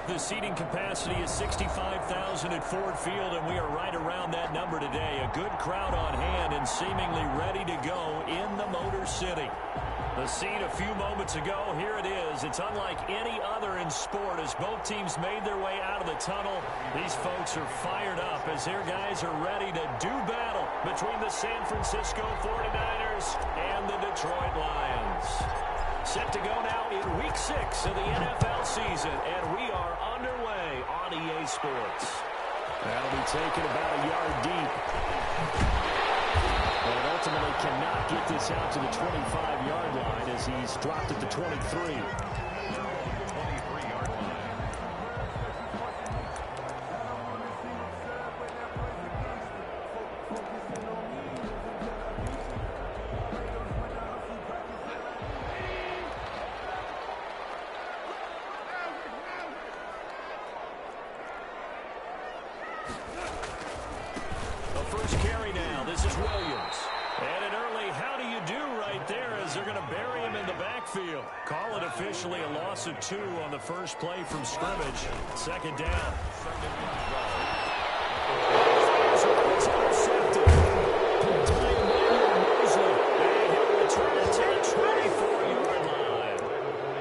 The seating capacity is 65,000 at Ford Field, and we are right around that number today. A good crowd on hand and seemingly ready to go in the Motor City. The scene a few moments ago, here it is. It's unlike any other in sport as both teams made their way out of the tunnel. These folks are fired up as their guys are ready to do battle between the San Francisco 49ers and the Detroit Lions. Set to go now in Week 6 of the NFL season, and we are underway on EA Sports. That'll be taken about a yard deep. But ultimately cannot get this out to the 25-yard line as he's dropped at the 23. Call it officially a loss of 2 on the first play from scrimmage. Second down. It's intercepted.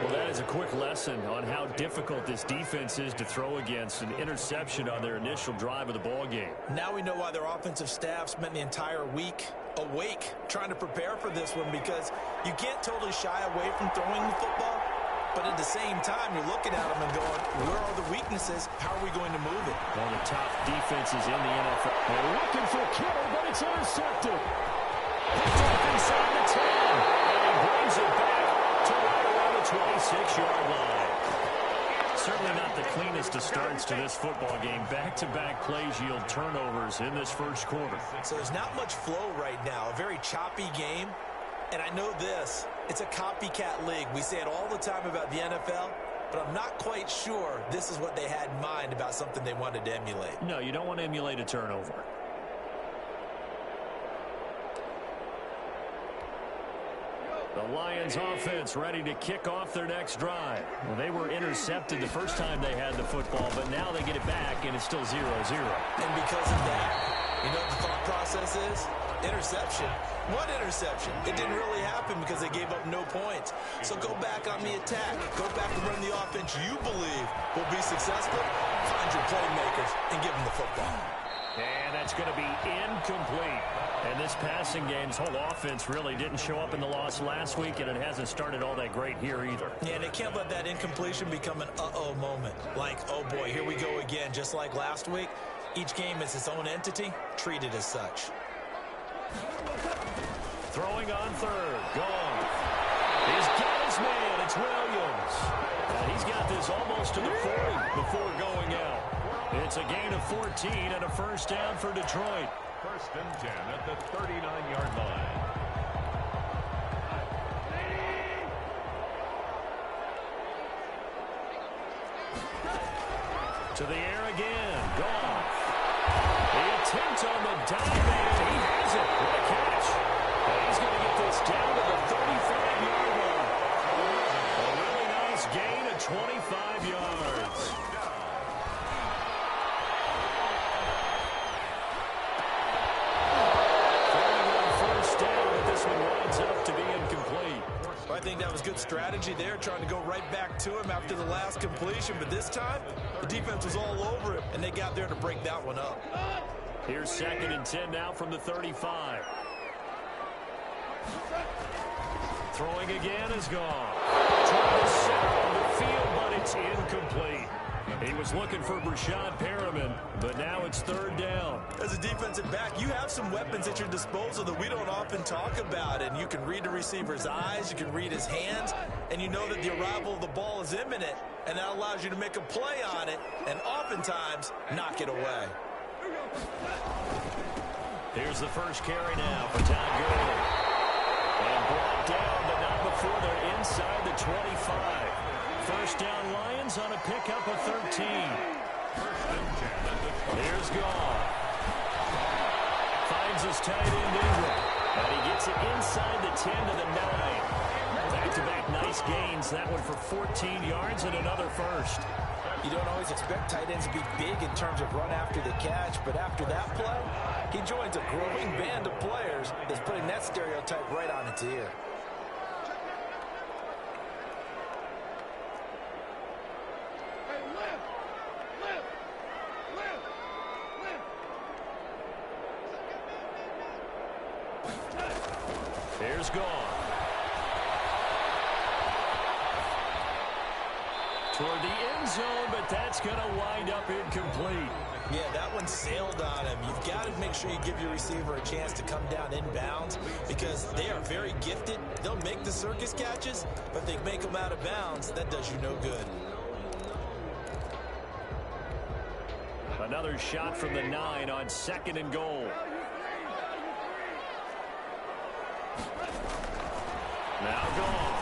Well, that is a quick lesson on how difficult this defense is to throw against. An interception on their initial drive of the ball game. Now we know why their offensive staff spent the entire week awake trying to prepare for this one, because you can't totally shy away from throwing the football, but at the same time you're looking at them and going, where are the weaknesses? How are we going to move it? One of the top defenses in the NFL. They're looking for Kittle, but it's intercepted. Picked up inside the 10, and he brings it back to right around the 26-yard line. Certainly not the cleanest of starts to this football game. Back-to-back plays yield turnovers in this first quarter. So there's not much flow right now. A very choppy game. And I know this. It's a copycat league. We say it all the time about the NFL, but I'm not quite sure this is what they had in mind about something they wanted to emulate. No, you don't want to emulate a turnover. The Lions offense ready to kick off their next drive. Well, they were intercepted the first time they had the football, but now they get it back, and it's still 0-0. And because of that, you know what the thought process is? Interception. What interception? It didn't really happen because they gave up no points. So go back on the attack. Go back and run the offense you believe will be successful. Find your playmakers and give them the football. And that's going to be incomplete. And this passing game's whole offense really didn't show up in the loss last week, and it hasn't started all that great here either. Yeah, they can't let that incompletion become an uh-oh moment. Like, oh boy, here we go again, just like last week. Each game is its own entity, treated as such. Throwing on third, gone. He's got his man, it's Williams. And he's got this almost to the 40 before going out. It's a gain of 14 and a first down for Detroit. First and 10 at the 39-yard line. To the air again. Gone. The attempt on the dive, and he has it. What a catch. And he's going to get this down to the 35-yard line. A really nice gain of 25 yards. I think that was good strategy there, trying to go right back to him after the last completion. But this time, the defense was all over him, and they got there to break that one up. Here's second and 10 now from the 35. Throwing again is gone. Trying to center on the field, but it's incomplete. He was looking for Brashad Perriman, but now it's third down. As a defensive back, you have some weapons at your disposal that we don't often talk about, and you can read the receiver's eyes, you can read his hands, and you know that the arrival of the ball is imminent, and that allows you to make a play on it, and oftentimes knock it away. Here's the first carry now for Todd Gurley. And brought down, but not before they're inside the 25. First down Lions on a pickup of 13. Here's Goff. Finds his tight end Ingram. And he gets it inside the 10 to the 9. Back-to-back nice gains. That one for 14 yards and another first. You don't always expect tight ends to be big in terms of run after the catch, but after that play, he joins a growing band of players that's putting that stereotype right on its ear. Here's gone. Toward the end zone, but that's going to wind up incomplete. Yeah, that one sailed on him. You've got to make sure you give your receiver a chance to come down inbounds because they are very gifted. They'll make the circus catches, but if they make them out of bounds, that does you no good. Another shot from the 9 on 2nd and goal. Now gone.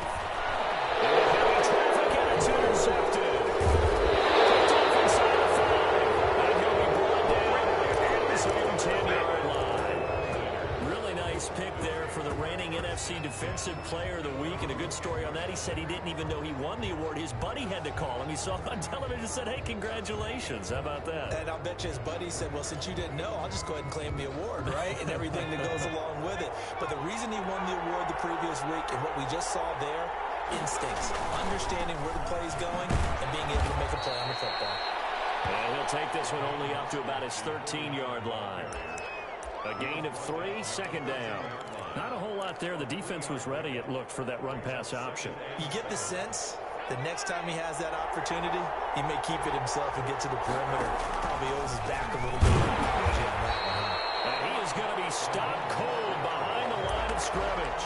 Heavy traffic, and it's intercepted. Picked off inside the 5. And he'll be brought down at his own 10-yard line. Really nice pick there for the reigning NFC Defensive Player of the Week. And a good story on that. He said he didn't even know he won the award. His buddy had to call him. He saw him on television and said, hey, congratulations. How about that? And I'll bet you his buddy said, well, since you didn't know, I'll just go ahead and claim the award, right? And everything that goes along with it. But the reason he won the award the previous week and what we just saw there, instincts, understanding where the play is going and being able to make a play on the football. And he'll take this one only up to about his 13-yard line. A gain of 3, 2nd down. Not a whole lot there. The defense was ready, it looked, for that run-pass option. You get the sense the next time he has that opportunity, he may keep it himself and get to the perimeter. Probably owes his back a little bit of apology on that one. And he is going to be stopped cold behind the line of scrimmage.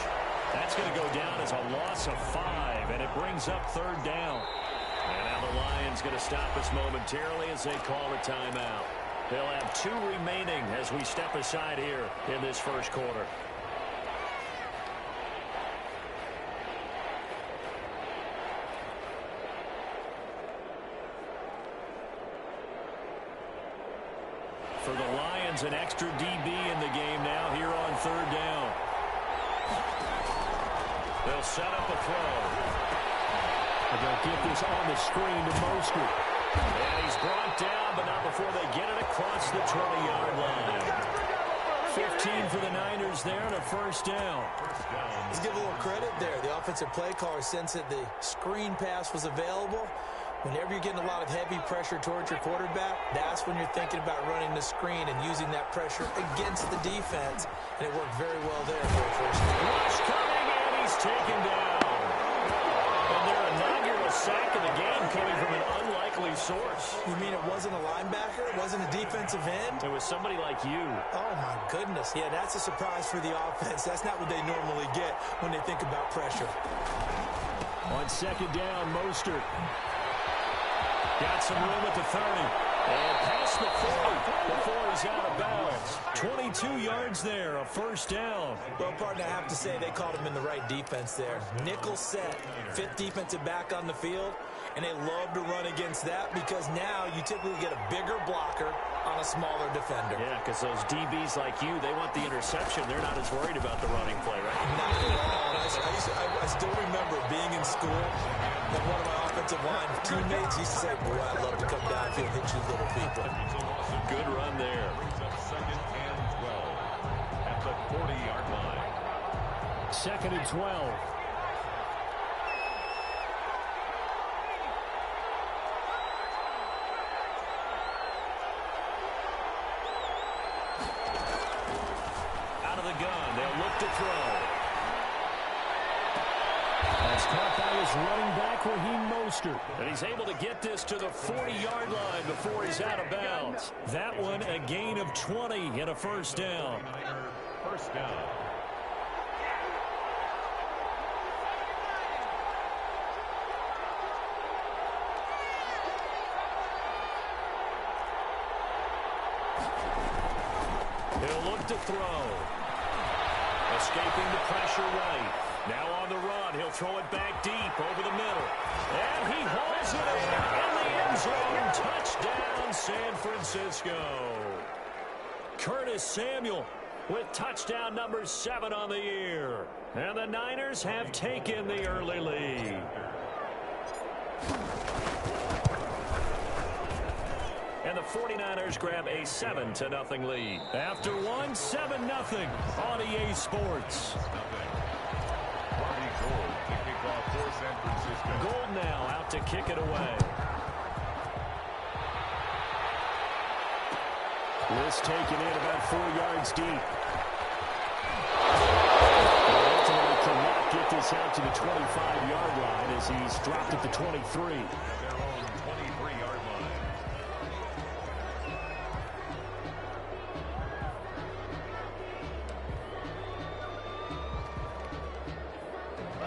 That's going to go down as a loss of 5, and it brings up 3rd down. And now the Lions going to stop us momentarily as they call a timeout. They'll have 2 remaining as we step aside here in this first quarter. For the Lions, an extra DB in the game now here on 3rd down. They'll set up a throw. And they'll get this on the screen to Mostert. And he's brought down, but not before they get it across the 20-yard line. 15 for the Niners there and a 1st down. Let's give a little credit there. The offensive play caller sensed that the screen pass was available. Whenever you're getting a lot of heavy pressure towards your quarterback, that's when you're thinking about running the screen and using that pressure against the defense. And it worked very well there for a 1st down. Rush coming, and he's taken down. And their inaugural sack of the game coming from an unlikely source. You mean it wasn't a linebacker? It wasn't a defensive end? It was somebody like you. Oh, my goodness. Yeah, that's a surprise for the offense. That's not what they normally get when they think about pressure. On 2nd down, Mostert. Got some room at the 30. And past the 40 before he's out of bounds. 22 yards there, a 1st down. Well, partner, I have to say they called him in the right defense there. Nickel set, 5th defensive back on the field, and they love to run against that because now you typically get a bigger blocker on a smaller defender. Yeah, because those DBs like you, they want the interception. They're not as worried about the running play, right? Not at all. I still remember being in school, and one of my offensive line teammates used to say, boy, I'd love to come downfield and hit you little people. Good run there. Brings up 2nd and 12 at the 40-yard line. 2nd and 12. Out of the gun, they'll look to throw. That's caught by his running back, Raheem Mostert. And he's able to get this to the 40-yard line before he's out of bounds. That one, a gain of 20 and a 1st down. 1st down. He'll look to throw. Escaping the pressure right. Now on the run, he'll throw it back deep over the middle. And he hauls it in the end zone. Touchdown, San Francisco. Curtis Samuel with touchdown number 7 on the year. And the Niners have taken the early lead. And the 49ers grab a 7-0 lead. After one, 7-0 on EA Sports. Gold to kick off for San Francisco. Gold now out to kick it away. This taken in about 4 yards deep. Ultimately cannot get this out to the 25-yard line as he's dropped at the 23. Their own 23-yard line.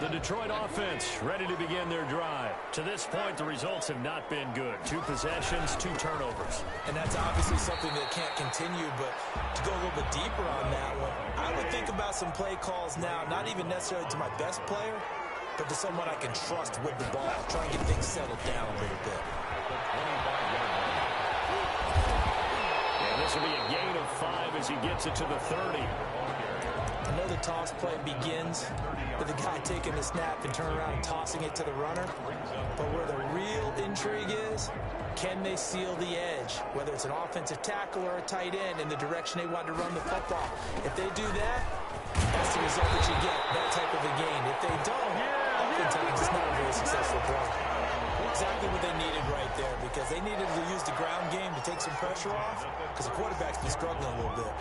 The Detroit offense ready to begin their drive. To this point, the results have not been good. 2 possessions, 2 turnovers. And that's obviously something that can't continue, but to go a little bit deeper on that one, I would think about some play calls now, not even necessarily to my best player, but to someone I can trust with the ball, try and get things settled down a little bit. And this will be a gain of 5 as he gets it to the 30. I know the toss play begins with the guy taking the snap and turning around and tossing it to the runner. But where the real intrigue is, can they seal the edge? Whether it's an offensive tackle or a tight end in the direction they want to run the football. If they do that, that's the result that you get, that type of a gain. If they don't, oftentimes it's not a very successful play. Exactly what they needed right there, because they needed to use the ground game to take some pressure off, because the quarterback's been struggling a little bit.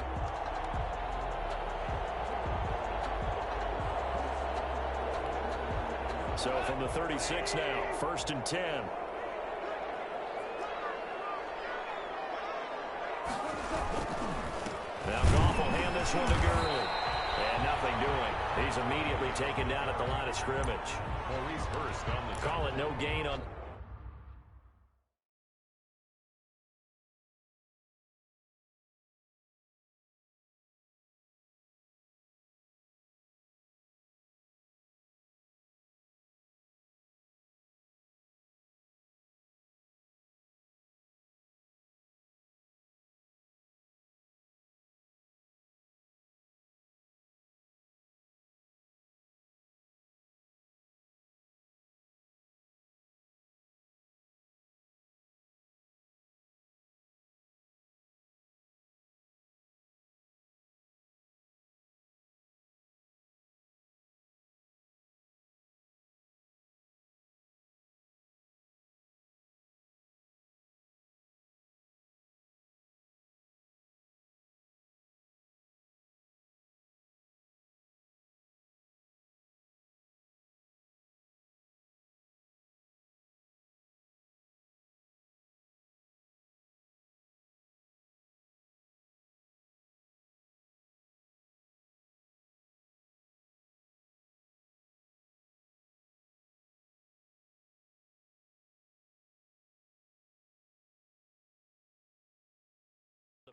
So from the 36 now, 1st and 10. Now Goff will hand this one to Gurley. And nothing doing. He's immediately taken down at the line of scrimmage. Maurice Hurst on the Call it no gain on...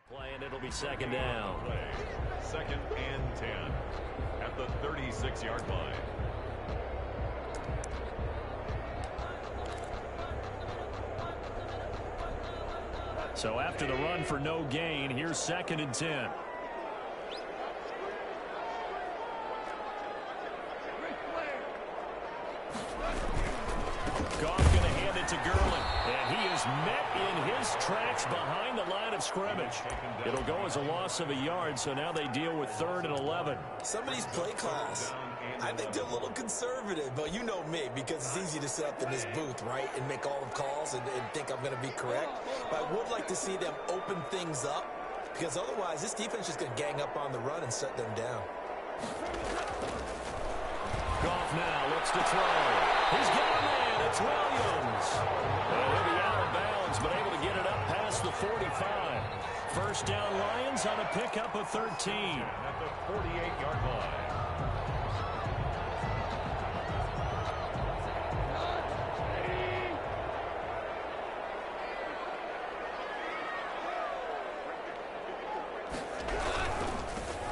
Play, and it'll be 2nd down. 2nd and 10 at the 36-yard line. So after the run for no gain, here's 2nd and 10. Goff going to hand it to Gurley. And he is met in his tracks behind the line of scrimmage. It'll go as a loss of a yard, so now they deal with 3rd and 11. Some of these play calls, I think they're a little conservative, but you know me, because it's easy to sit up in this booth, right, and make all the calls and think I'm going to be correct. But I would like to see them open things up, because otherwise this defense is just going to gang up on the run and shut them down. Goff now looks to throw. He's got a man. It's Williams. And he'll be out of bounds, but able to get it up past the 45. 1st down Lions on a pickup of 13. At the 48-yard line.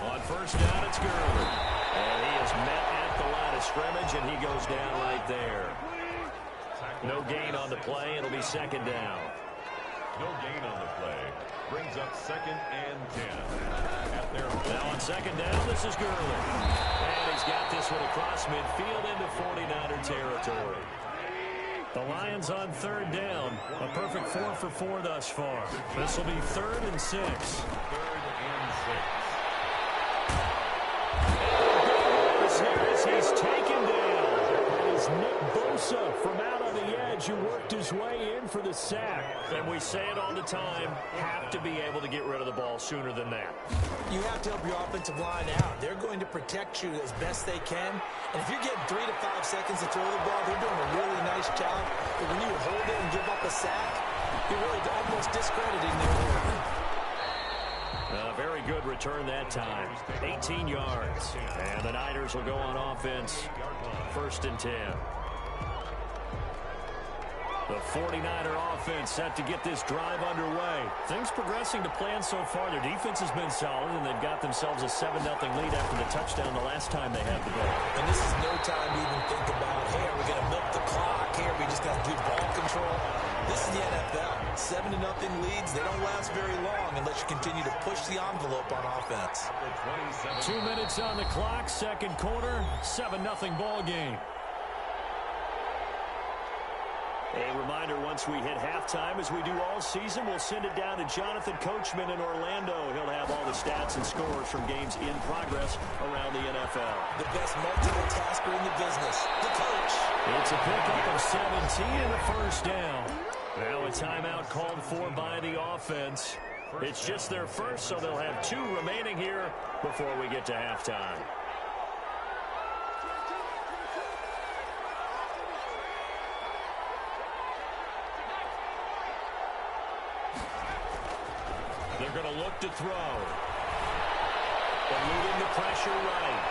On 1st down, it's Gurley. And he is met at the line of scrimmage, and he goes down right there. No gain on the play. It'll be 2nd down. No gain on the play. Brings up 2nd and 10. At their now on 2nd down, this is Gurley. And he's got this one across midfield into 49er territory. The Lions on third down. A perfect 4 for 4 thus far. This will be 3rd and 6. 3rd and 6. Here as he's taken down. That is Nick Bosa from out on the edge who worked his way in for the sack. And we say it all the time, have to be able to get rid of the ball sooner than that. You have to help your offensive line out. They're going to protect you as best they can. And if you're getting 3 to 5 seconds to throw the ball, they're doing a really nice job. But when you hold it and give up a sack, you're really almost discrediting their work. Very good return that time. 18 yards. And the Niners will go on offense. 1st and 10. The 49er offense set to get this drive underway. Things progressing to plan so far. Their defense has been solid, and they've got themselves a 7-0 lead after the touchdown the last time they had the ball. And this is no time to even think about, hey, are we going to milk the clock? Hey, are we just going to do ball control? This is the NFL. 7-0 leads, they don't last very long unless you continue to push the envelope on offense. 2 minutes on the clock, 2nd quarter, 7-0 ball game. A reminder, once we hit halftime, as we do all season, we'll send it down to Jonathan Coachman in Orlando. He'll have all the stats and scores from games in progress around the NFL. The best multitasker in the business, the coach. It's a pickup of 17 and a 1st down. Now a timeout called for by the offense. It's just their first, so they'll have 2 remaining here before we get to halftime. They're going to look to throw. Eluding the pressure right.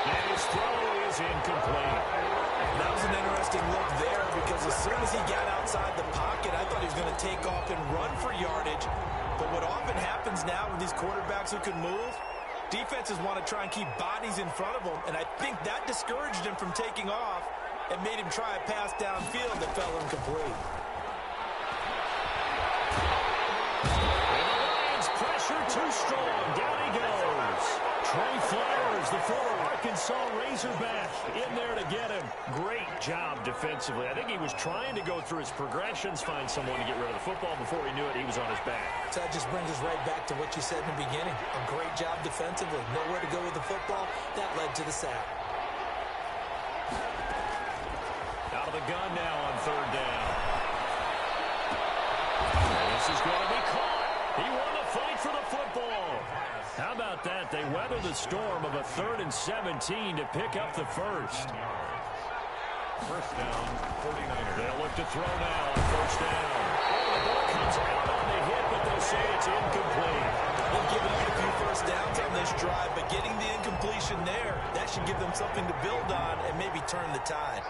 And his throw is incomplete. That was an interesting look there because as soon as he got outside the pocket, I thought he was going to take off and run for yardage. But what often happens now with these quarterbacks who can move, defenses want to try and keep bodies in front of them, and I think that discouraged him from taking off and made him try a pass downfield that fell incomplete. Pressure too strong. Down he goes. Trey Flowers, the former Arkansas Razorback, in there to get him. Great job defensively. I think he was trying to go through his progressions, find someone to get rid of the football. Before he knew it, he was on his back. So that just brings us right back to what you said in the beginning. A great job defensively. Nowhere to go with the football. That led to the sack. Out of the gun now on 3rd down. This is going to be caught. He won the fight for the football. How about that? They weather the storm of a 3rd and 17 to pick up the 1st. 1st down, 49ers. They'll look to throw now on 1st down. Oh, the ball comes out on the hit, but they say it's incomplete. They've given up a few 1st downs on this drive, but getting the incompletion there, that should give them something to build on and maybe turn the tide.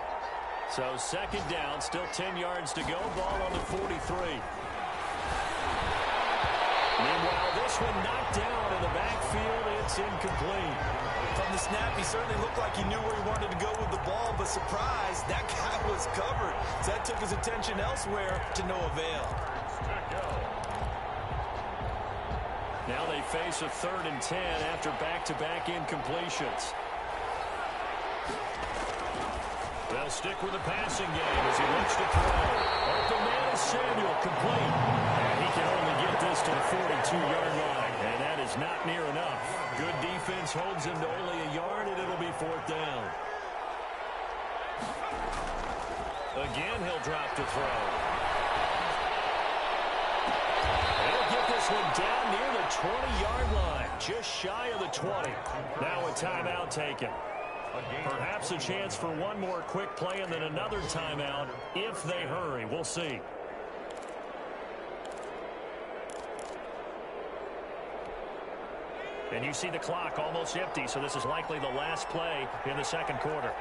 So 2nd down, still 10 yards to go. Ball on the 43. Meanwhile, this one knocked down in the backfield. It's incomplete. From the snap, he certainly looked like he knew where he wanted to go with the ball, but surprise, that guy was covered. So that took his attention elsewhere to no avail. Now they face a 3rd and 10 after back-to-back incompletions. They'll stick with the passing game as he looks to throw. Open man is Samuel, complete. And he can only get this to the 42-yard line. And that is not near enough. Good defense holds him to only a yard, and it'll be 4th down. Again, he'll drop to throw. They'll get this one down near the 20-yard line. Just shy of the 20. Now a timeout taken. Perhaps a chance for one more quick play and then another timeout if they hurry. We'll see. And you see the clock almost empty, so this is likely the last play in the 2nd quarter.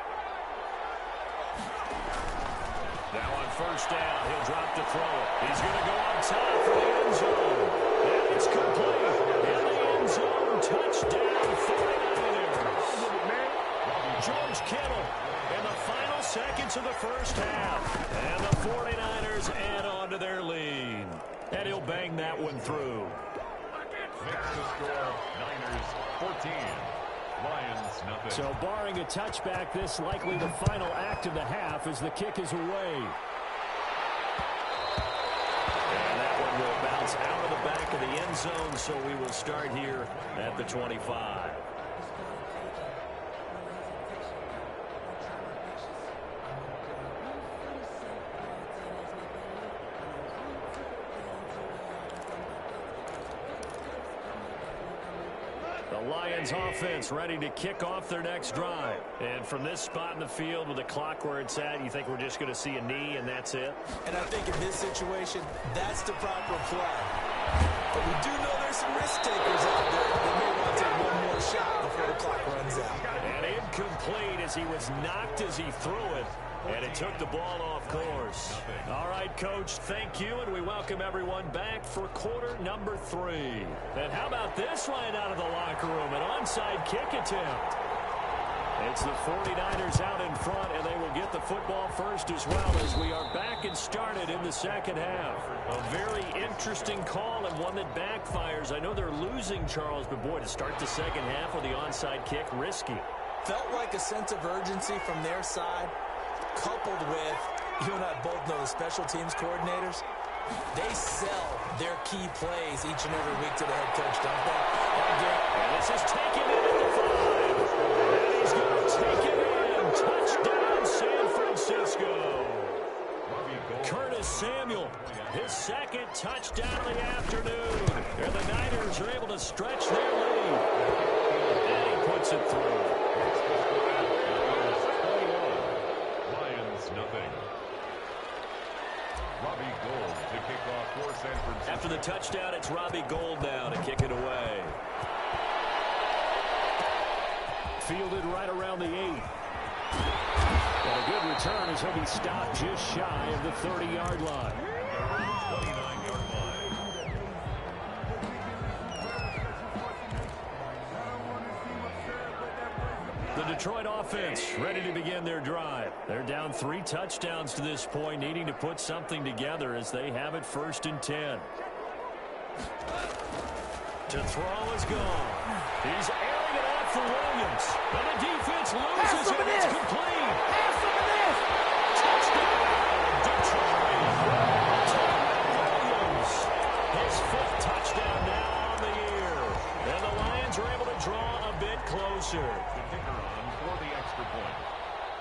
Now on 1st down, he'll drop to throw it. He's going to go on top for the end zone. And it's complete. In the end zone, touchdown, 49ers. George Kittle in the final seconds of the 1st half. And the 49ers add on to their lead. And he'll bang that one through. Makes the score Niners 14, Lions, nothing. So barring a touchback, this likely the final act of the half as the kick is away. And that one will bounce out of the back of the end zone, so we will start here at the 25. The Lions offense ready to kick off their next drive. And from this spot in the field with the clock where it's at, you think we're just going to see a knee and that's it? And I think in this situation, that's the proper play. But we do know there's some risk takers out there that may want to take one more shot before the clock runs out. And incomplete as he was knocked as he threw it. And it took the ball off course. All right, Coach, thank you, and we welcome everyone back for quarter number 3. And how about this line out of the locker room? An onside kick attempt. It's the 49ers out in front, and they will get the football first as well as we are back and started in the second half. A very interesting call and one that backfires. I know they're losing, Charles, but boy, to start the second half with the onside kick, risky. Felt like a sense of urgency from their side, coupled with, you and I both know the special teams coordinators, they sell their key plays each and every week to the head coach, don't they? And this is taken in at the 5. And he's going to take it in. Touchdown, San Francisco. Curtis Samuel, his second touchdown of the afternoon. And the Niners are able to stretch their lead. And he puts it through. Nothing. Robbie Gould to kick off for San Francisco. After the touchdown, it's Robbie Gould now to kick it away. Fielded right around the 8. And a good return as he'll be stopped just shy of the 30-yard line. 29-yard line. The Detroit offense ready to begin their drive. They're down 3 touchdowns to this point, needing to put something together as they have it 1st and 10. To throw is gone. He's airing it out for Williams. And the defense loses it. It's complete. Touchdown, Detroit. Williams, his 5th touchdown now on the year. And the Lions are able to draw a bit closer.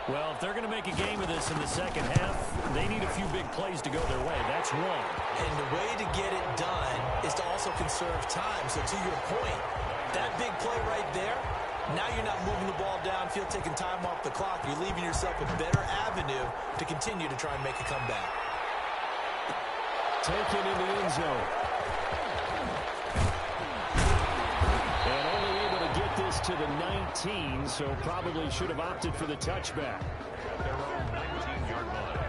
Well, if they're going to make a game of this in the second half, they need a few big plays to go their way. That's one. And the way to get it done is to also conserve time. So to your point, that big play right there, now you're not moving the ball downfield, taking time off the clock. You're leaving yourself a better avenue to continue to try and make a comeback. Taken in the end zone. And only able to get this to the 19, so probably should have opted for the touchback. Their own 19-yard line.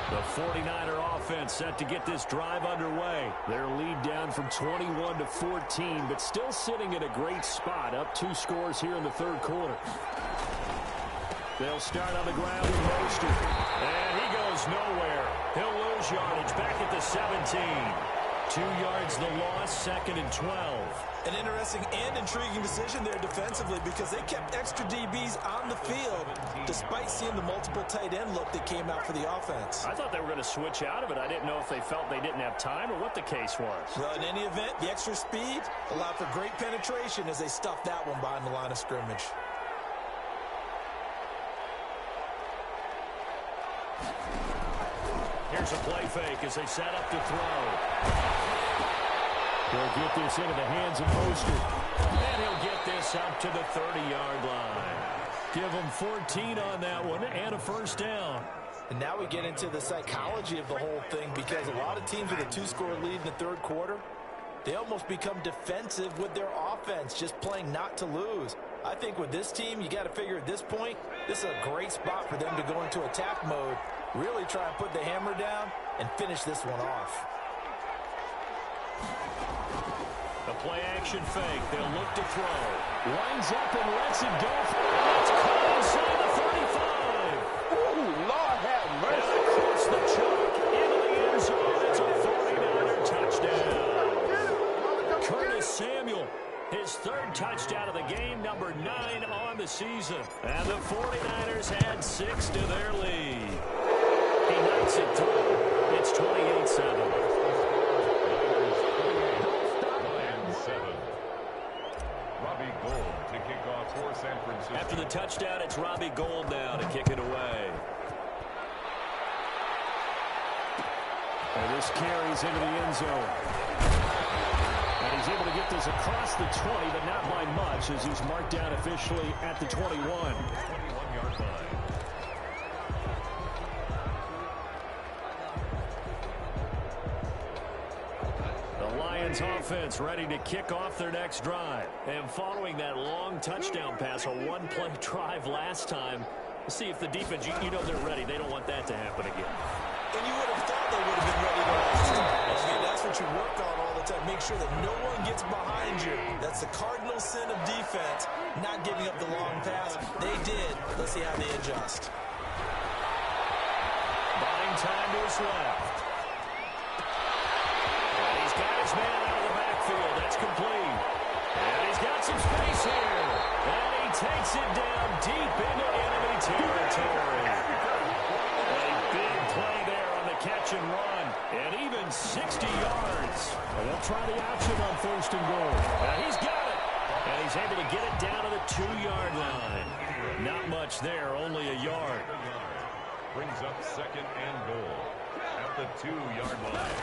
The 49er offense set to get this drive underway. Their lead down from 21 to 14, but still sitting at a great spot, up 2 scores here in the 3rd quarter. They'll start on the ground with Mostert. And he goes nowhere. He'll lose yardage back at the 17. 2 yards the loss, 2nd and 12. An interesting and intriguing decision there defensively because they kept extra DBs on the field despite seeing the multiple tight end look that came out for the offense. I thought they were going to switch out of it. I didn't know if they felt they didn't have time or what the case was. Well, in any event, the extra speed allowed for great penetration as they stuffed that one behind the line of scrimmage. Here's a play fake as they set up to throw. He'll get this into the hands of Mostert. And he'll get this up to the 30-yard line. Give him 14 on that one and a 1st down. And now we get into the psychology of the whole thing because a lot of teams with a 2-score lead in the 3rd quarter, they almost become defensive with their offense, just playing not to lose. I think with this team, you got to figure at this point, this is a great spot for them to go into attack mode, really try and put the hammer down and finish this one off. The play action fake. They'll look to throw. Winds up and lets it go. It's caught inside the 35. Ooh, Lord have mercy. And across the chalk into the end zone. It's a his third touchdown of the game, number 9 on the season. And the 49ers add 6 to their lead. He knocks it through. It's 28-7. Robbie Gould to kick off for San Francisco. After the touchdown, it's Robbie Gould now to kick it away. And this carries into the end zone. And he's able to get this across the 20, but not by much, as he's marked down officially at the 21. 21-yard line. Lions offense ready to kick off their next drive. And following that long touchdown pass, a one-play drive last time, we'll see if the defense, you know they're ready. They don't want that to happen again. And you would have thought they would have been ready to last time. Okay, that's what you work on all the time. Make sure that no one gets behind you. That's the cardinal sin of defense, not giving up the long pass. They did. Let's see how they adjust. Buying time to his left. Got his man out of the backfield. That's complete. And he's got some space here. And he takes it down deep into enemy territory. A big play there on the catch and run. And even 60 yards. Well, they'll try the option on first and goal. And he's got it. And he's able to get it down to the 2-yard line. Not much there, only a yard. Brings up second and goal at the 2-yard line.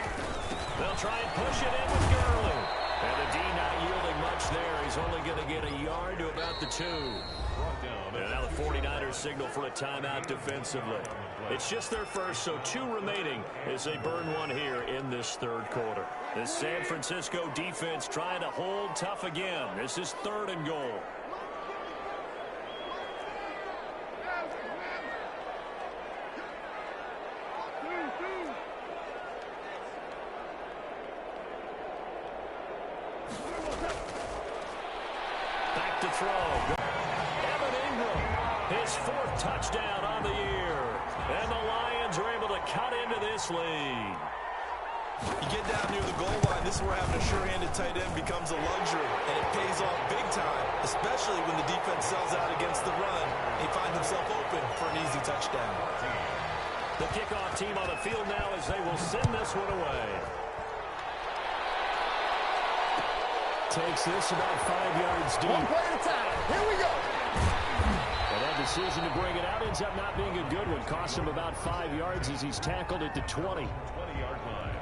They'll try and push it in with Gurley. And the D not yielding much there. He's only going to get a yard to about the 2. And now the 49ers signal for a timeout defensively. It's just their first, so 2 remaining as they burn one here in this third quarter. The San Francisco defense trying to hold tough again. This is 3rd and goal. Back to throw. Evan Ingram, his 4th touchdown on the year. And the Lions are able to cut into this lead. You get down near the goal line, this is where having a sure-handed tight end becomes a luxury, and it pays off big time, especially when the defense sells out against the run. He finds himself open for an easy touchdown. The kickoff team on the field now as they will send this one away. Takes this about 5 yards deep. One play at a time. Here we go. And that decision to bring it out ends up not being a good one. Cost him about 5 yards as he's tackled at the 20. 20-yard line.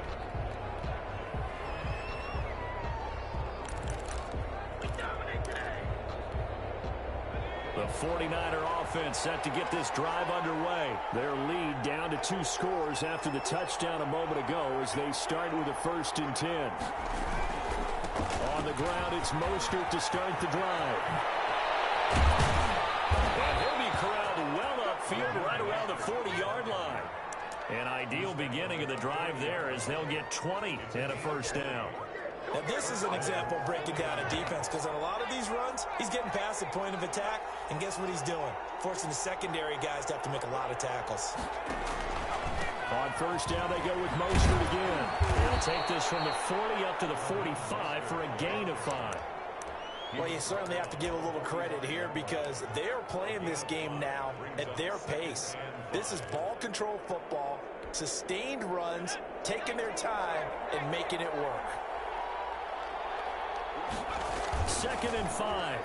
The 49er offense set to get this drive underway. Their lead down to 2 scores after the touchdown a moment ago as they start with a 1st and 10. On the ground, it's Mostert to start the drive. And he'll be corralled well upfield right around the 40-yard line. An ideal beginning of the drive there as they'll get 20 and a 1st down. Now, this is an example of breaking down a defense, because on a lot of these runs, he's getting past the point of attack, and guess what he's doing? Forcing the secondary guys to have to make a lot of tackles. On 1st down, they go with Mostert again. He'll take this from the 40 up to the 45 for a gain of 5. Well, you certainly have to give a little credit here because they're playing this game now at their pace. This is ball control football, sustained runs, taking their time, and making it work. 2nd and 5.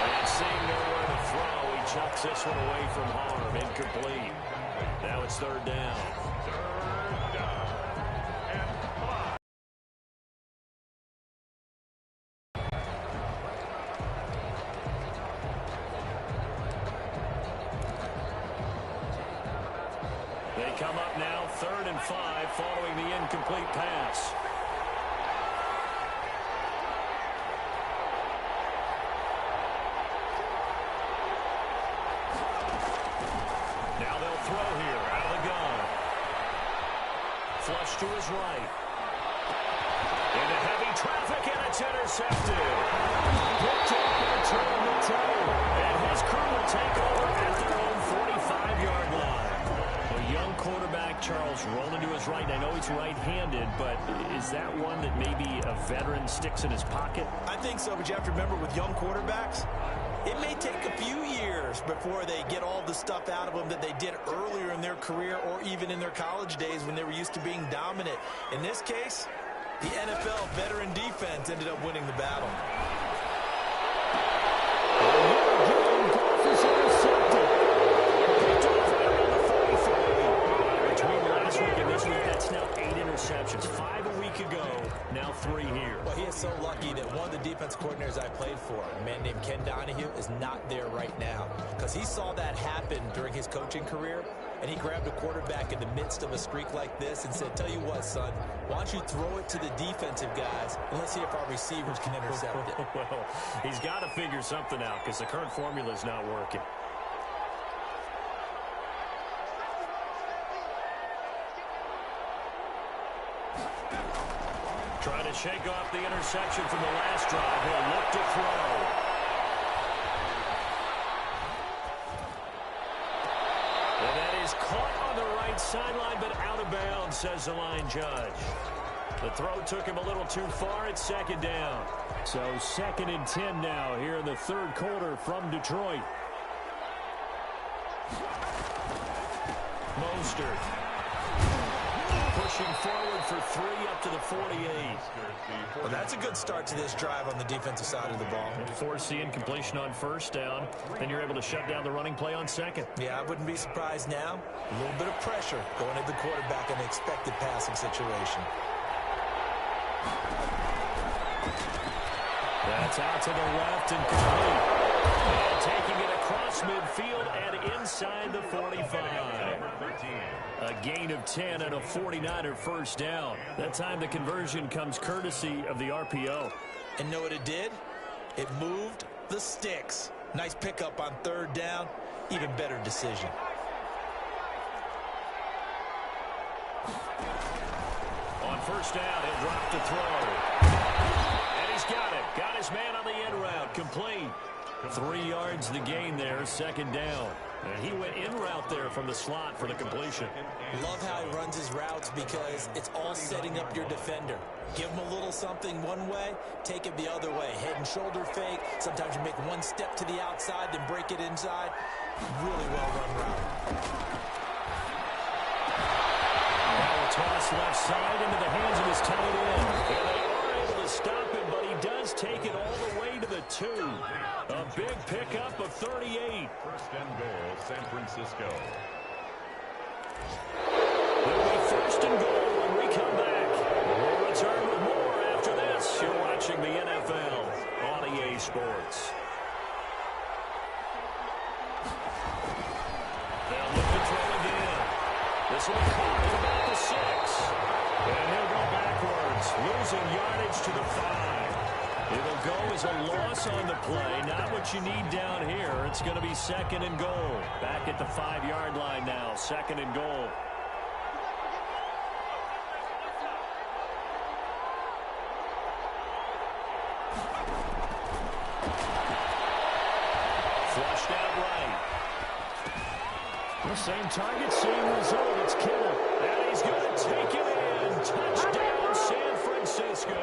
And seeing nowhere to throw, he chucks this one away from harm. Incomplete. Now it's 3rd down. Third down. And 5. They come up now 3rd and 5 following the incomplete pass. Now they'll throw here out of the gun. Flush to his right. Into heavy traffic, and it's intercepted. Picked up and turned the toe. And his crew will take over at their own 45-yard line. A young quarterback Charles, rolling to his right. And I know he's right-handed, but is that one that maybe a veteran sticks in his pocket? I think so, but you have to remember with young quarterbacks, it may take a few years before they get all the stuff out of them that they did earlier in their career or even in their college days when they were used to being dominant. In this case, the NFL veteran defense ended up winning the battle. That's now 8 interceptions. 5 a week ago, now 3 here. Well, he is so lucky that one of the defense coordinators I played for, a man named Ken Donahue, is not there right now. Because he saw that happen during his coaching career, and he grabbed a quarterback in the midst of a streak like this and said, tell you what, son, why don't you throw it to the defensive guys, and let's see if our receivers can intercept it. Well, he's got to figure something out because the current formula is not working. Trying to shake off the interception from the last drive. He'll look to throw. And that is caught on the right sideline, but out of bounds, says the line judge. The throw took him a little too far. It's second down. So 2nd and 10 now here in the third quarter from Detroit. Mostert. Pushing forward for 3 up to the 48. Well, that's a good start to this drive on the defensive side of the ball. Force the incompletion on first down. Then you're able to shut down the running play on second. Yeah, I wouldn't be surprised now. A little bit of pressure going at the quarterback in an expected passing situation. That's out to the left and complete. And taking it across midfield and inside the 45. A gain of 10 and a 49er first down. That time the conversion comes courtesy of the RPO. And know what it did? It moved the sticks. Nice pickup on third down. Even better decision. On first down, he'll drop to throw. And he's got it. Got his man on the end route. Complete. 3 yards the gain there, second down. And he went in route there from the slot for the completion. Love how he runs his routes because it's all setting up your defender. Give him a little something one way, take it the other way. Head and shoulder fake. Sometimes you make one step to the outside, then break it inside. Really well run route. Now a toss left side into the hands of his tight end. And they are able to stop him, but he does take it all the way to the 2. A big pickup of 38. First and goal, San Francisco. It'll be first and goal when we come back. We'll return with more after this. You're watching the NFL on EA Sports. They'll look to throw again. This will be caught at about the 6. And he'll go backwards, losing yardage to the 5. It'll go as a loss on the play. Not what you need down here. It's going to be second and goal. Back at the 5-yard line now. Second and goal. Flushed out right. The same target, same result. It's Kittle. And he's going to take it in. Touchdown, San Francisco.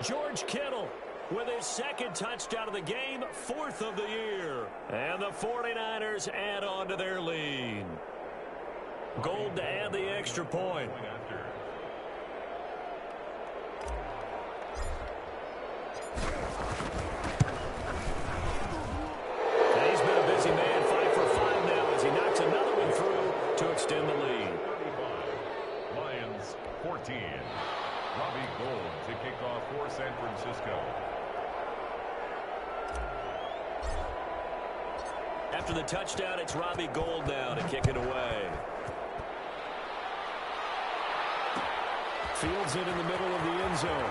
George Kittle with his 2nd touchdown of the game, 4th of the year. And the 49ers add on to their lead. Gold to add the extra point. And he's been a busy man, 5 for 5 now as he knocks another one through to extend the lead. 35. Lions 14. Robbie Gould to kick off for San Francisco. After the touchdown, it's Robbie Gould now to kick it away. Fields it in the middle of the end zone.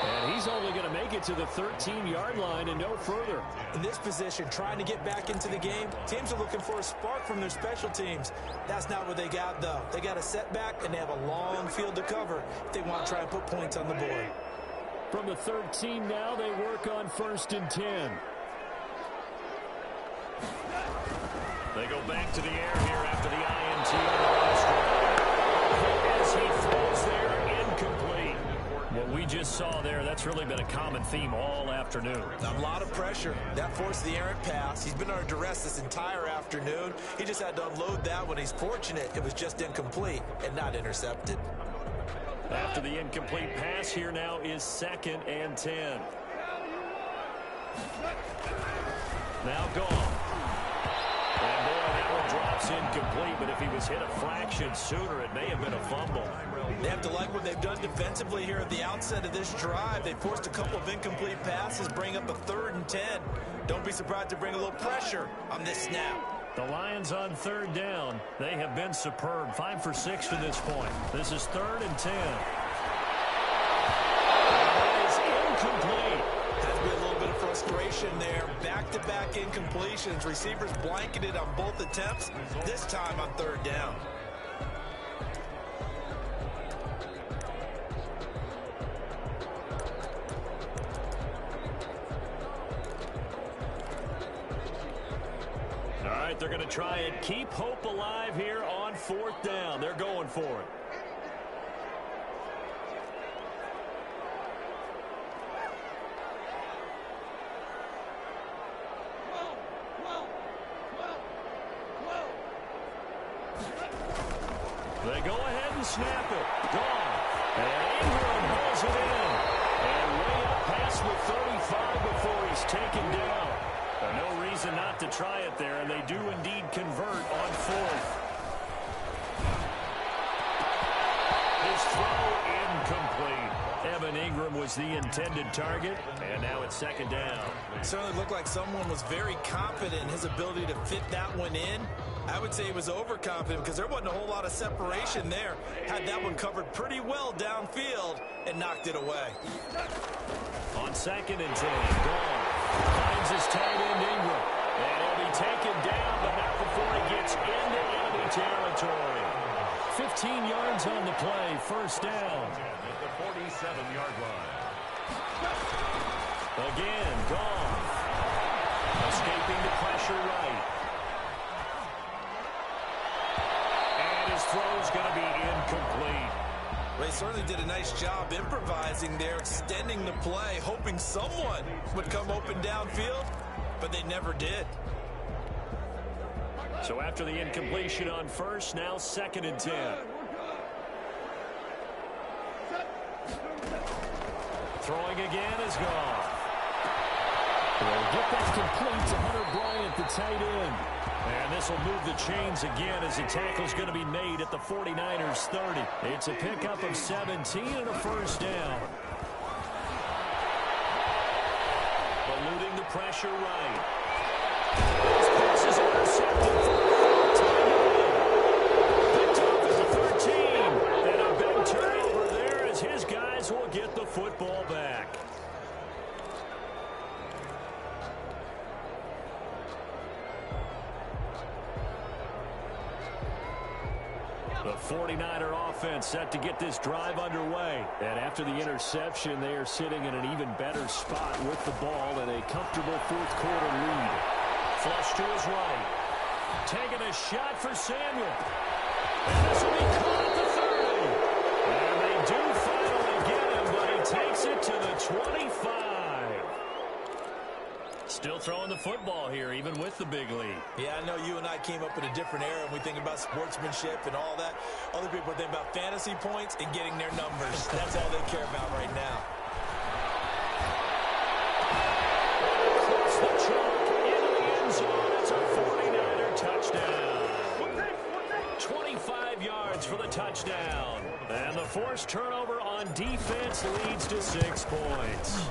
And he's only going to make it to the 13-yard line and no further. In this position, trying to get back into the game, teams are looking for a spark from their special teams. That's not what they got, though. They got a setback, and they have a long field to cover if they want to try and put points on the board. From the 13 now, they work on 1st and 10. They go back to the air here after the INT on the last drive. As he throws there, incomplete. What we just saw there, that's really been a common theme all afternoon. A lot of pressure. That forced the errant pass. He's been under duress this entire afternoon. He just had to unload that one. He's fortunate it was just incomplete and not intercepted. After the incomplete pass, here now is 2nd and 10. Now gone. And boy, that one drops incomplete, but if he was hit a fraction sooner, it may have been a fumble. They have to like what they've done defensively here at the outset of this drive. They forced a couple of incomplete passes, bring up a 3rd and 10. Don't be surprised to bring a little pressure on this snap. The Lions on 3rd down. They have been superb. 5 for 6 to this point. This is 3rd and 10. That is incomplete. Has to be a little bit of frustration there. Back-to-back incompletions. Receivers blanketed on both attempts, this time on 3rd down. All right, they're going to try and keep hope alive here on 4th down. They're going for it. They go ahead and snap it. Gone. And Ingram holds it in. And way up past the 35 before he's taken down. No reason not to try it there, and they do indeed convert on 4th. His throw incomplete. Evan Ingram was the intended target, and now it's 2nd down. It certainly looked like someone was very confident in his ability to fit that one in. I would say he was overconfident because there wasn't a whole lot of separation there. Had that one covered pretty well downfield and knocked it away. On 2nd and 10, gone. Finds his tight end Ingram. And he'll be taken down, but not before he gets into enemy territory. 15 yards on the play, 1st down. At the 47-yard line. Again, gone. Escaping the pressure right. And his throw's going to be incomplete. They certainly did a nice job improvising there, extending the play, hoping someone would come open downfield, but they never did. So after the incompletion on 1st, now 2nd and 10. Throwing again is gone. They'll get that complete to Hunter Bryant, the tight end. And this will move the chains again as the tackle's going to be made at the 49ers 30. It's a pickup of 17 and a 1st down. Eluding the pressure right. This pass is intercepted for a touchdown. Picked off at the 13. And a big turnover there as his guys will get the football back. The 49er offense set to get this drive underway. And after the interception, they are sitting in an even better spot with the ball and a comfortable 4th quarter lead. Flush to his right. Taking a shot for Samuel. And this will be caught at the 30. And they do finally get him, but he takes it to the 25. Still throwing the football here, even with the big lead. Yeah, I know you and I came up in a different era, and we think about sportsmanship and all that. Other people think about fantasy points and getting their numbers. That's all they care about right now. Across the chalk into the end zone. It's a 49er touchdown. 25 yards for the touchdown. And the forced turnover on defense leads to 6 points.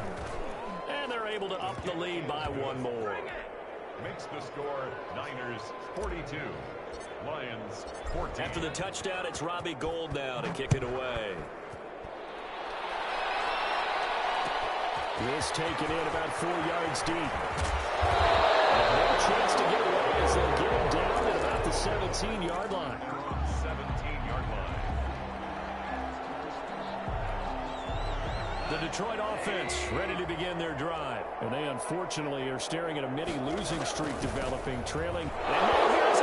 And they're able to up the lead by 1 more. Makes the score Niners 42, Lions 14. After the touchdown, it's Robbie Gould now to kick it away. This taken in about 4 yards deep. And no chance to get away as they'll get him down at about the 17-yard line. 17-yard line. The Detroit offense ready to begin their drive. And they unfortunately are staring at a mini losing streak developing, trailing. And now here's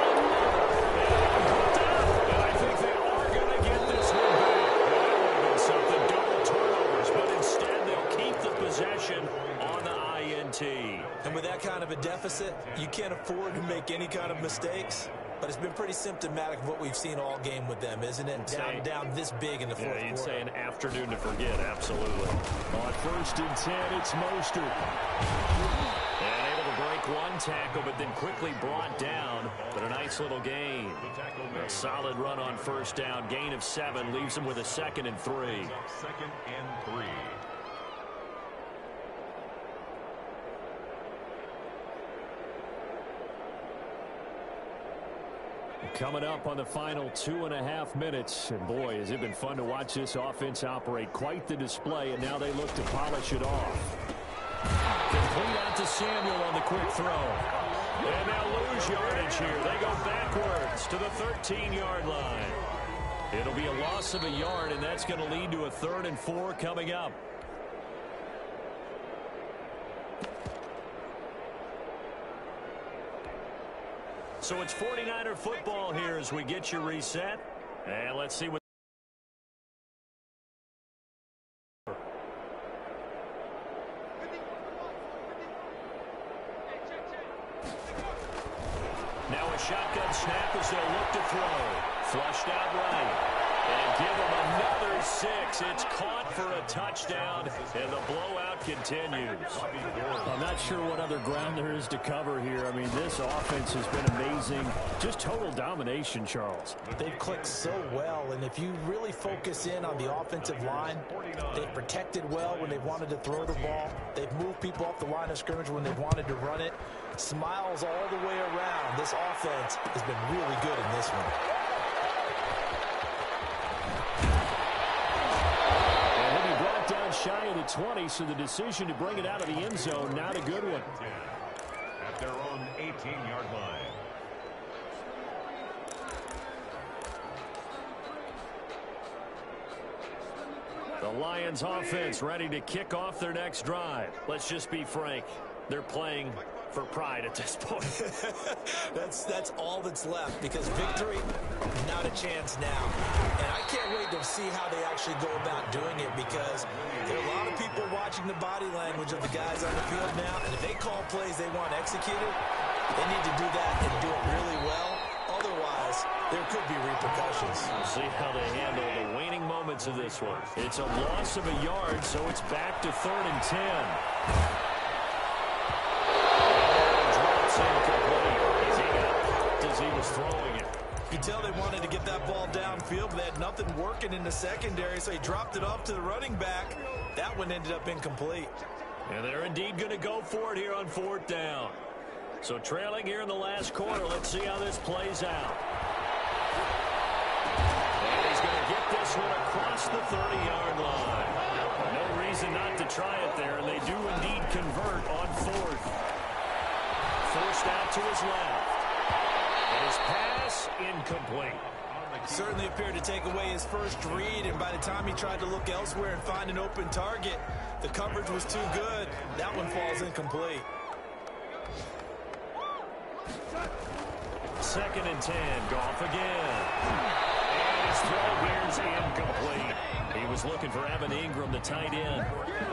deficit, you can't afford to make any kind of mistakes. But it's been pretty symptomatic of what we've seen all game with them, isn't it? Down this big in the fourth quarter. You'd say an afternoon to forget, absolutely. On 1st and 10, it's Mostert. And able to break one tackle, but then quickly brought down. But a nice little gain. A solid run on 1st down. Gain of 7 leaves him with a 2nd and 3. 2nd and 3. Coming up on the final 2.5 minutes. And boy, has it been fun to watch this offense operate. Quite the display, and now they look to polish it off. Complete out to Samuel on the quick throw. And they'll lose yardage here. They go backwards to the 13-yard line. It'll be a loss of a yard, and that's going to lead to a 3rd and 4 coming up. So it's 49er football here as we get you reset. And let's see what. Now a shotgun snap as they'll look to throw. Flushed out right. And give them another 6. It's caught for a touchdown, and the blowout continues. I'm not sure what other ground there is to cover here. I mean, this offense has been amazing. Just total domination, Charles. They've clicked so well, and if you really focus in on the offensive line, they've protected well when they've wanted to throw the ball. They've moved people off the line of scrimmage when they've wanted to run it. Smiles all the way around. This offense has been really good in this one. Shy of the 20, so the decision to bring it out of the end zone, not a good one. At their own 18-yard line. The Lions offense ready to kick off their next drive. Let's just be frank. They're playing for pride at this point. That's all that's left, because victory, not a chance now. And I can't wait to see how they actually go about doing it, because there are a lot of people watching the body language of the guys on the field now, and if they call plays they want executed, they need to do that and do it really well. Otherwise, there could be repercussions. We'll see how they handle the waning moments of this one. It's a loss of a yard, so it's back to 3rd and 10. As he was throwing it. You tell they wanted to get that ball downfield, but they had nothing working in the secondary, so he dropped it off to the running back. That one ended up incomplete. And they're indeed going to go for it here on 4th down. So trailing here in the last quarter, let's see how this plays out. And he's going to get this one across the 30-yard line. No reason not to try it there, and they do indeed convert on 4th. Forced out to his left. And his pass incomplete. Certainly appeared to take away his first read, and by the time he tried to look elsewhere and find an open target, the coverage was too good. That one falls incomplete. 2nd and 10. Goff again. And his throw here is incomplete. He was looking for Evan Ingram, the tight end.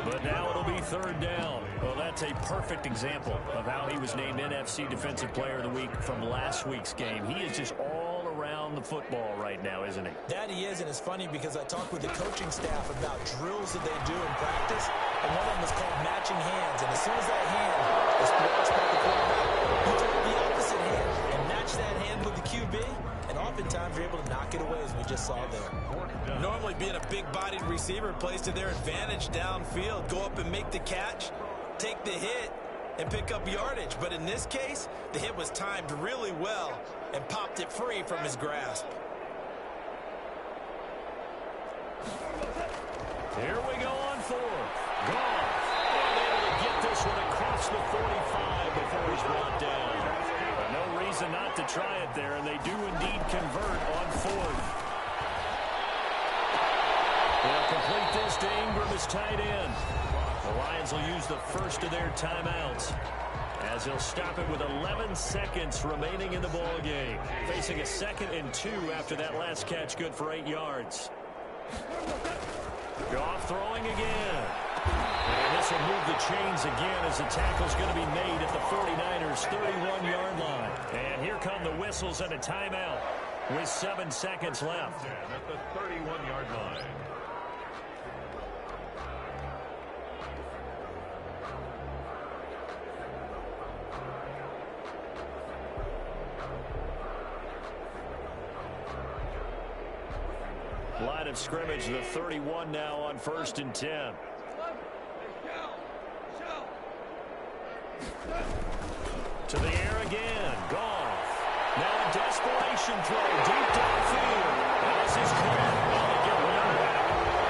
But now it'll be 3rd down. Well, that's a perfect example of how he was named NFC Defensive Player of the Week from last week's game. He is just all around the football right now, isn't he? That he is, and it's funny because I talked with the coaching staff about drills that they do in practice, and one of them is called matching hands. And as soon as that hand is crossed by the quarterback, you throw the opposite hand and match that hand with the QB, and oftentimes you're able to knock it away, as we just saw there. Normally being a big-bodied receiver plays to their advantage downfield. Go up and make the catch, take the hit, and pick up yardage. But in this case, the hit was timed really well and popped it free from his grasp. Here we go on 4th. Goff. And able to get this one across the 45 before he's brought down. But no reason not to try it there, and they do indeed convert on 4th. They'll complete this to Ingram as tight end. The Lions will use the first of their timeouts, as he'll stop it with 11 seconds remaining in the ball game. Facing a 2nd and 2 after that last catch, good for 8 yards. Goff throwing again. And this will move the chains again as the tackle's going to be made at the 49ers' 31-yard line. And here come the whistles and a timeout with 7 seconds left. At the 31-yard line. Line of scrimmage, the 31 now on 1st and 10. To the air again. Goff. Now a desperation throw deep downfield. And this is clear. Well, they get one back.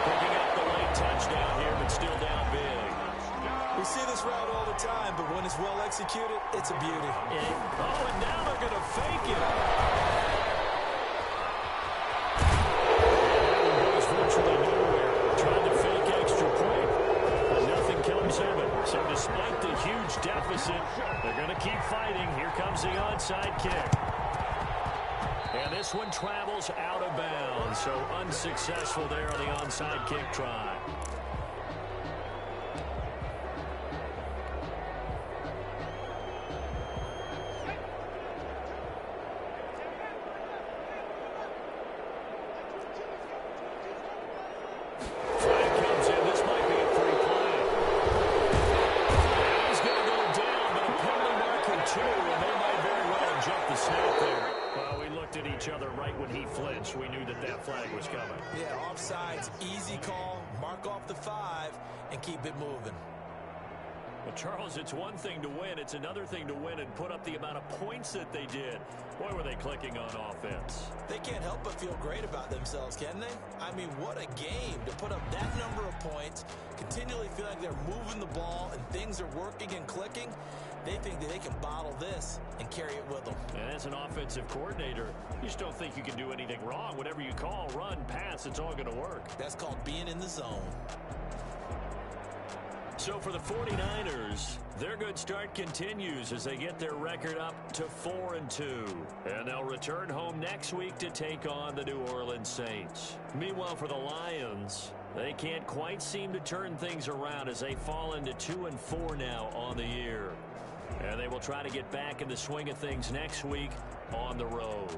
Picking up the late touchdown here, but still down big. We see this route all the time, but when it's well executed, it's a beauty. And now they're going to fake it. Virtually nowhere, trying to fake extra point, but nothing comes of it. So despite the huge deficit, they're going to keep fighting. Here comes the onside kick. And this one travels out of bounds, so unsuccessful there on the onside kick try. We knew that flag was coming. Yeah, offsides, easy call, mark off the 5, and keep it moving. Well, Charles, it's one thing to win. It's another thing to win and put up the amount of points that they did. Boy, were they clicking on offense. They can't help but feel great about themselves, can they? I mean, what a game to put up that number of points, continually feel like they're moving the ball and things are working and clicking. They think that they can bottle this and carry it with them. And as an offensive coordinator, you just don't think you can do anything wrong. Whatever you call, run, pass, it's all going to work. That's called being in the zone. So for the 49ers, their good start continues as they get their record up to 4-2. And they'll return home next week to take on the New Orleans Saints. Meanwhile, for the Lions, they can't quite seem to turn things around as they fall into 2-4 now on the year. And they will try to get back in the swing of things next week on the road.